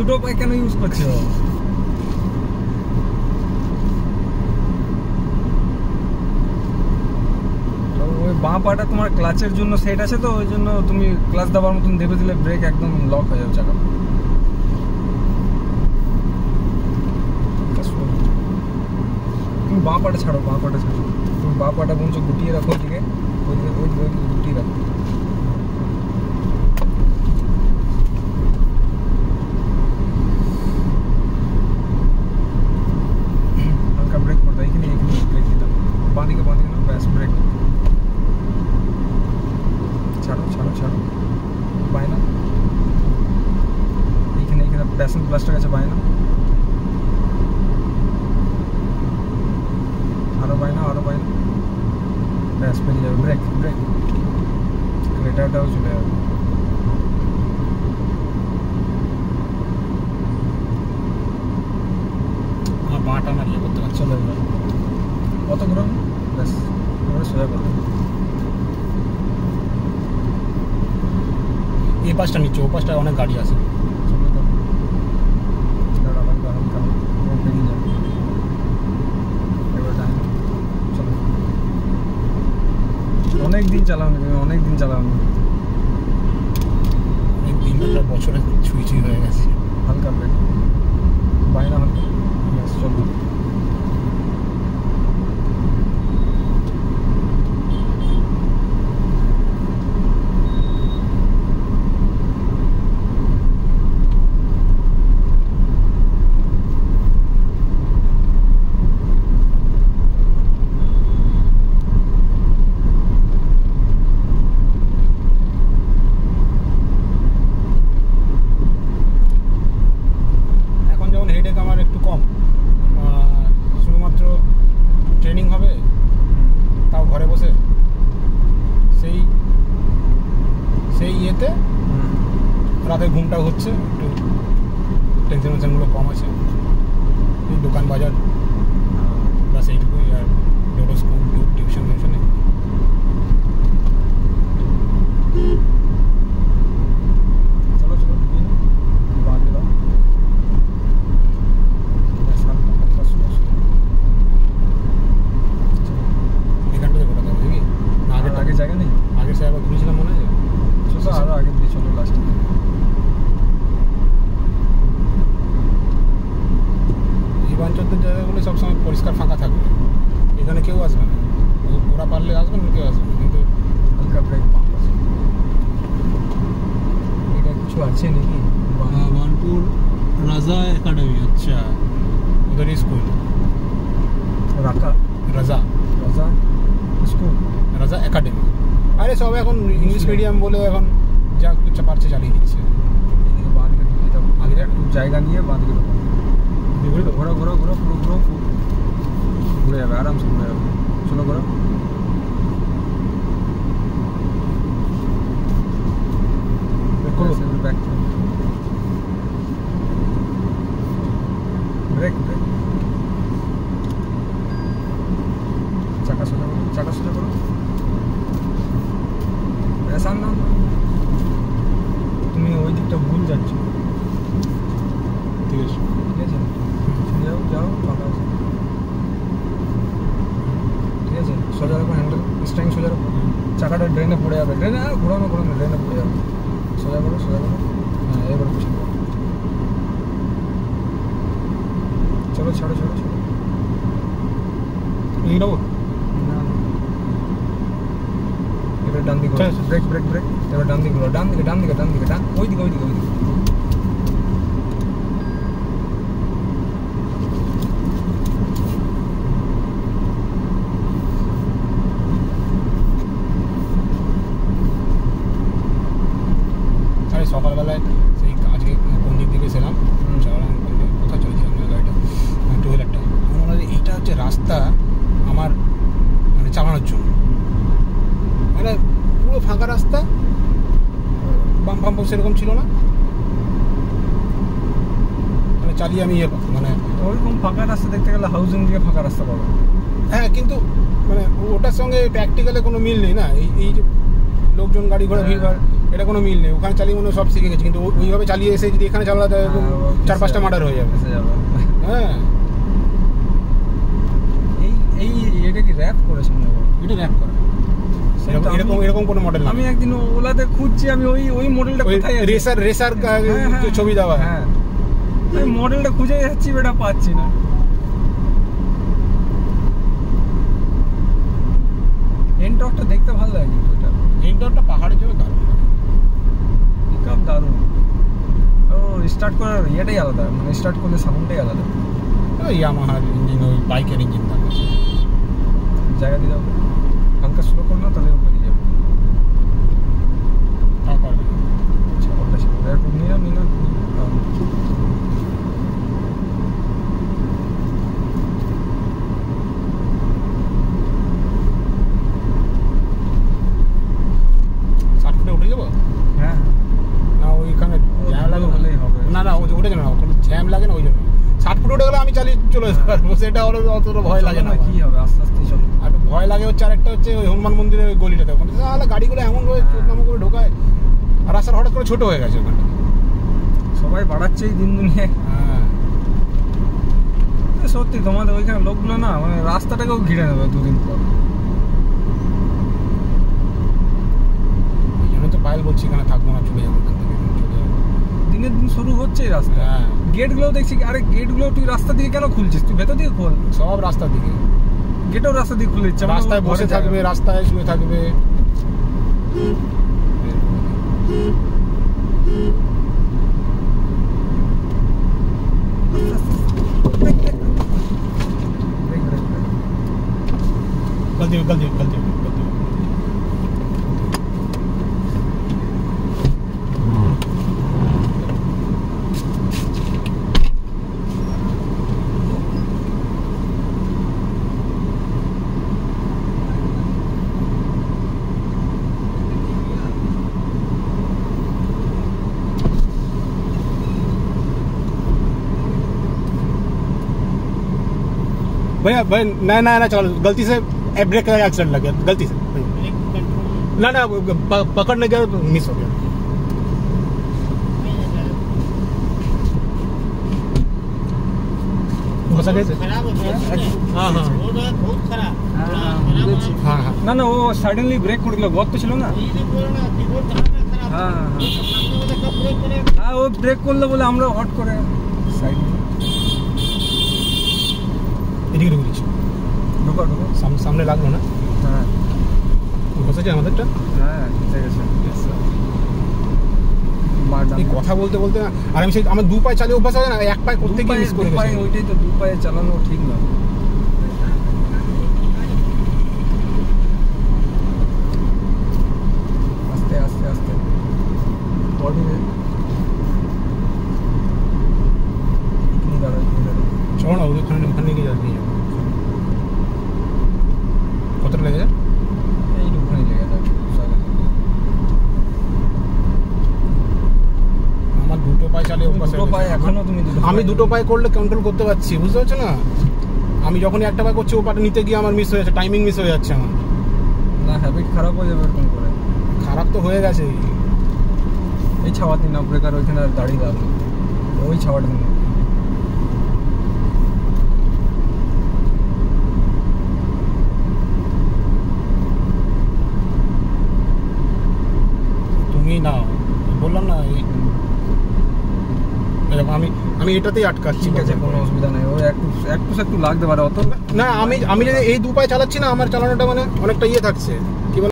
দুটো পায়ে কেন ইউজ করছো? ওই বাঁ পাটা তোমার ক্লাচের জন্য সেট আছে, তো ওই জন্য তুমি ক্লাচ দাবার মতন দেবে দিলে ব্রেক একদম লক হয়ে যাবে চাকা। তুমি বাঁ পাটা ছাড়ো, বাঁ পাটা ছাড়ো। তুমি বাঁ পাটা বঞ্চ গুটিয়ে রাখো ওইদিকে, ওইদিকে ওইদিকে গুটিয়ে রাখো। হালকা ব্রেক করতে এখানে এখানে ব্রেক দিতে হবে। বাঁ দিকে না, ব্যাস ব্রেক। ছাড়ো ছাড়ো ছাড়ো, বায়না এইখানে এইখানে প্যাশন প্লাসটার কাছে বায়না, আরো বায়না আরো বায়না, ব্যাস পেরিয়ে যাবে। ব্রেক ব্রেক, ক্রেটারটাও চলে যাবে। আমার বাঁটা মারিয়ে করতে পারছি। চলে যাবে কত গ্রাম, ব্যাস এবারে সোজা করবে। এই পাশটা নিচ্ছে, ও পাশটা অনেক গাড়ি আছে। চলে যাবে, দাঁড়া হালকা হালকা পেরিয়ে যাবে। এবার টাইম চলো, অনেক দিন চালাওনি তুমি, অনেক দিন চালাওনি। অনেক দিন, একটা বছরে ছুঁই ছুঁই হয়ে গেছে। হালকা ব্রেক, বাইনা হালকা, ব্যাস চলো। রাতের ঘুমটাও হচ্ছে, একটু টেনশন টেনশনগুলো কম আছে। এই দোকান বাজার বাস এইটুকুই, আর ডোটো স্কুল টিউশন টিউশনে। চলো চলো, বাঁধে দাও, এখানটাতে ঘোরা যাবে নাকি? আগে জায়গা নেই, আগে সে আবার ঘুরেছিলাম মনে হয়। চলো আরো আগে দিয়ে চলো লাস্টে। জীবাঞ্চলের জায়গাগুলো সবসময় পরিষ্কার ফাঁকা থাকবে, এখানে কেউ আসবে না। ওরা পারলে আসবে না, কেউ আসবে না। কিন্তু হালকা ব্রেক পাম্প আছে, এটা কিছু আছে নাকি? বানপুর রাজা একাডেমি, আচ্ছা ওদের স্কুল রাকা রাজা রাজা স্কুল, রাজা একাডেমি। আরে সব এখন ইংলিশ মিডিয়াম বলে এখন যা কিছু পারছে চালিয়ে দিচ্ছে। এদিকে বাঁ দিকে ঢুকে যাবো, আগে একটু জায়গা নিয়ে বাঁ দিকে ঢুকো, ঘুরে তো ঘোরা ঘোরা ঘোরা, পুরো পুরো ঘুরে যাবে, আরামসে ঘুরে যাবে। চলো ঘোরা, ব্যাক ব্রেক ব্রেক, চাকা সোজা করো, চাকা সোজা করো, সামনে। তুমি ওই দিকটা ভুল যাচ্ছ, ঠিক আছে ঠিক আছে, যাও যাও, ফাঁকা আছে, ঠিক আছে। সোজা রাখো হ্যান্ডেল, স্ট্যান্ড সোজা রাখো, চাকাটা ড্রেনে পড়ে যাবে, ড্রেনে ঘোরানো ঘোরানো, ড্রেনে পড়ে যাবে। সোজা করো সোজা করো, হ্যাঁ এবার পিছনে করো। চলো ছাড়ো ছাড়ো ছাড়ো, না এবার ডান দিকে ব্রেক ব্রেক ব্রেক, এবার ডান দিকে ডান দিকে ডান দিকে ডান দিকে ডান, ওই দিকে ওই দিকে ওই দিকে। আরে সকালবেলায় সেই আজকে কোন দিক থেকে ছিলাম, কোথায় চলেছিলাম গাড়িটা, টু হুইলারটা। আমার মনে হয় এইটা হচ্ছে রাস্তা আমার মানে চালানোর জন্য, মানে পুরো ফাঁকা রাস্তা, বাম ফাম সেরকম ছিল না, মানে চালিয়ে আমি মানে ওইরকম ফাঁকা রাস্তা দেখতে গেলে হাউজিং দিকে ফাঁকা রাস্তা পাবো। হ্যাঁ, কিন্তু মানে ওটার সঙ্গে প্র্যাকটিক্যালে কোনো মিল নেই না। এই যে লোকজন গাড়ি ঘোড়া ভিড় এটা কোনো মিল নেই। ওখানে চালিয়ে মনে হয় সব শিখে গেছে, কিন্তু ওইভাবে চালিয়ে এসে যদি এখানে চালাতে 4-5টা মার্ডার হয়ে যাবে। হ্যাঁ, এই এটা কি র‍্যাপ করেছে মনে হয়? এটা র‍্যাপ করা এরকম কোনো মডেল না। আমি একদিন ওলাতে খুঁজছি, আমি ওই মডেলটা কোথায় আছে, রেসার ছবি দেওয়া। হ্যাঁ, ওই মডেলটা খুঁজে যাচ্ছি, বেটা পাচ্ছি না। এনটকটা দেখতে ভালো লাগে, কিন্তু এটা এনটকটা পাহাড়ের জন্য দারুণ, পিকআপ দারুণ। ও স্টার্ট করার ইয়েটাই আলাদা, মানে স্টার্ট করলে সাউন্ডটাই আলাদা। ইয়ামাহার ইঞ্জিন, ওই বাইকের ইঞ্জিন তার কাছে। জায়গা দিয়ে যাবো, হালকা স্লো কর না, তাহলে বেরিয়ে যাবে। আচ্ছা, ওটা ছিল একটু নিয়ে না। উঠে যাবো? হ্যাঁ, না ওইখানে জ্যাম লাগে হলেই হবে। না ওটা জন্য না, কোনো জ্যাম লাগে না ওই জন্য। 60 ফুট উঠে গেলে আমি চালিয়ে চলে যেতে পারবো, সেটা হলো অতটা ভয় লাগে না। কি হবে, আস্তে আস্তে চলো। আর একটু ভয় লাগে হচ্ছে আরেকটা হচ্ছে ওই হনুমান মন্দিরের ওই গলিটাতে, ওখানে তাহলে গাড়িগুলো এমন করে চোখনামো করে ঢোকায়, আর রাস্তা হঠাৎ করে ছোট হয়ে গেছে ওখানটা। সবাই বাড়াচ্ছেই দিন দুনিয়ায়। হ্যাঁ, সত্যি তোমাদের ওইখানে লোকগুলো না, মানে রাস্তাটাকেও ঘিরে নেবে দুদিন পর। এই জন্য তো পায়েল বলছি এখানে থাকবো না, চলে যাবো এখান থেকে, চলে যাবো। দিনের দিন শুরু হচ্ছে এই রাস্তা। হ্যাঁ, গেটগুলো দেখছি, আরে গেটগুলো তুই রাস্তা দিকে কেন খুলছিস? তুই ভেতর দিকে খোল। সব রাস্তার দিকে, গেটও রাস্তা দিকে খুলে দিচ্ছে। রাস্তায় বসে থাকবে, রাস্তায় শুয়ে থাকবে। गलती भैया नया चला, गलती से ब्रेक का एक्सीडेंट लग गया, गलती से ना पकड़ने गया मिस हो गया। না ও সাডেনলি ব্রেক করে দিল, গর্ত ছিল না। হ্যাঁ, ও ব্রেক করলো বলে আমরা হট করে সাইড এদিকে ঢুকেছি। ঢোকা সামনে লাগলো না? হ্যাঁ, বসেছে আমাদেরটা। হ্যাঁ, ঠিক আছে। এই কথা বলতে বলতে আর আমি সেই আমার দু পায়ে চালিয়ে অভ্যাস হয় না, এক পায়ে করতে গিয়ে মিস করে গেছি। ওইটাই তো, দু পায়ে চালানো ঠিক না। আস্তে আস্তে আস্তে বডি চলো না, ওখানে গিয়ে যাবি। কতটা লেগে যায়? এইটুকুখানি লেগে যাবে। আমার দুটো পায়ে চালিয়ে অভ্যাস দুটো পায়ে এখনো তুমি আমি দুটো পায়ে করলে কন্ট্রোল করতে পারছি, বুঝতে পারছো না? আমি যখন একটা পায়ে করছি ও পাটা নিতে গিয়ে আমার মিস হয়ে যাচ্ছে, টাইমিং মিস হয়ে যাচ্ছে আমার। না, হ্যাবিট খারাপ হয়ে যাবে এরকম করে। খারাপ তো হয়ে গেছে। এই ছাওয়াতে না ব্রেকার, ওইখানে দাঁড়িয়ে দাঁড়ানো, ওই ছাওয়াটা না। তুমি না, বললাম না আমি এটাতেই আটকাচ্ছি। ঠিক আছে, কোনো অসুবিধা নেই। ও একটু লাগতে পারে, অত না। আমি যদি এই দু পায়ে চালাচ্ছি না, আমার চালানোটা মানে অনেকটা ইয়ে থাকছে।